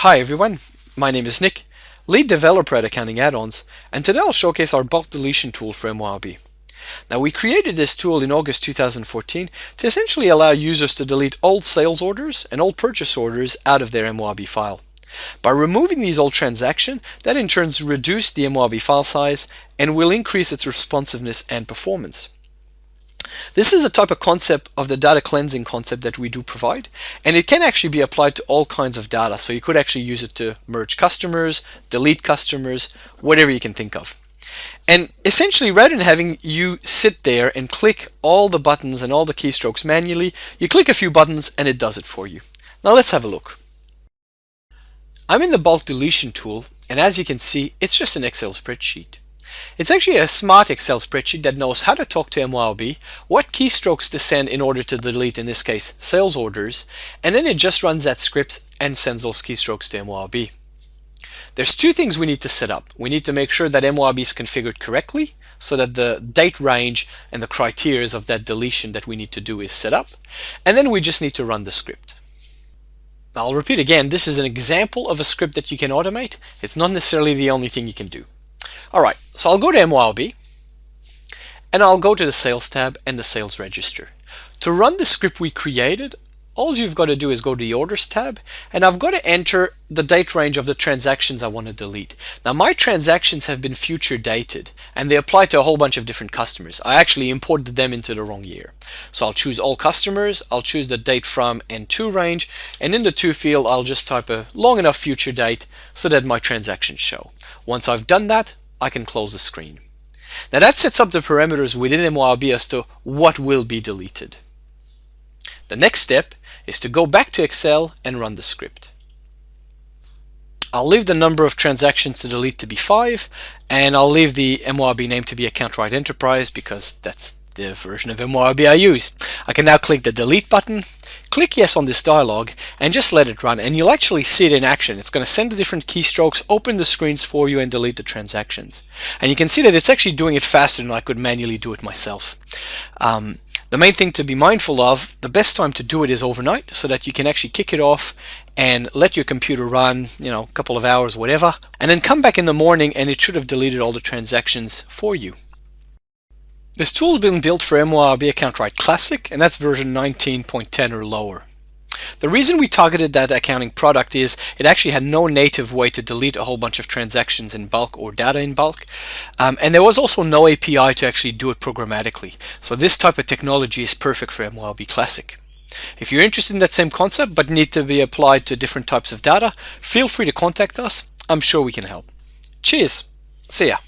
Hi everyone, my name is Nick, lead developer at Accounting Addons, and today I'll showcase our bulk deletion tool for MYOB. Now we created this tool in August 2014 to essentially allow users to delete old sales orders and old purchase orders out of their MYOB file. By removing these old transactions, that in turn reduces the MYOB file size and will increase its responsiveness and performance. This is a type of concept of the data cleansing concept that we do provide, and it can actually be applied to all kinds of data. So you could actually use it to merge customers, delete customers, whatever you can think of. And essentially, rather than having you sit there and click all the buttons and all the keystrokes manually, you click a few buttons and it does it for you. Now let's have a look. I'm in the bulk deletion tool, and as you can see, it's just an Excel spreadsheet. It's actually a smart Excel spreadsheet that knows how to talk to MYOB, what keystrokes to send in order to delete, in this case, sales orders, and then it just runs that script and sends those keystrokes to MYOB. There's two things we need to set up. We need to make sure that MYOB is configured correctly, so that the date range and the criteria of that deletion that we need to do is set up, and then we just need to run the script. I'll repeat again, this is an example of a script that you can automate. It's not necessarily the only thing you can do. Alright, so I'll go to MYOB and I'll go to the Sales tab and the Sales Register. To run the script we created, all you've got to do is go to the Orders tab, and I've got to enter the date range of the transactions I want to delete. Now my transactions have been future dated and they apply to a whole bunch of different customers. I actually imported them into the wrong year. So I'll choose all customers, I'll choose the date from and to range, and in the to field I'll just type a long enough future date so that my transactions show. Once I've done that, I can close the screen. Now that sets up the parameters within MYOB as to what will be deleted. The next step is to go back to Excel and run the script. I'll leave the number of transactions to delete to be 5, and I'll leave the MYOB name to be Account Right Enterprise because that's the version of MYOB I use. I can now click the delete button, click yes on this dialog, and just let it run, and you'll actually see it in action. It's going to send the different keystrokes, open the screens for you, and delete the transactions. And you can see that it's actually doing it faster than I could manually do it myself. The main thing to be mindful of, the best time to do it is overnight, so that you can actually kick it off and let your computer run, a couple of hours, whatever, and then come back in the morning and it should have deleted all the transactions for you. This tool has been built for MYOB Account Right Classic, and that's version 19.10 or lower. The reason we targeted that accounting product is it actually had no native way to delete a whole bunch of transactions in bulk or data in bulk, and there was also no API to actually do it programmatically. So this type of technology is perfect for MYOB Classic. If you're interested in that same concept but need to be applied to different types of data, feel free to contact us. I'm sure we can help. Cheers. See ya.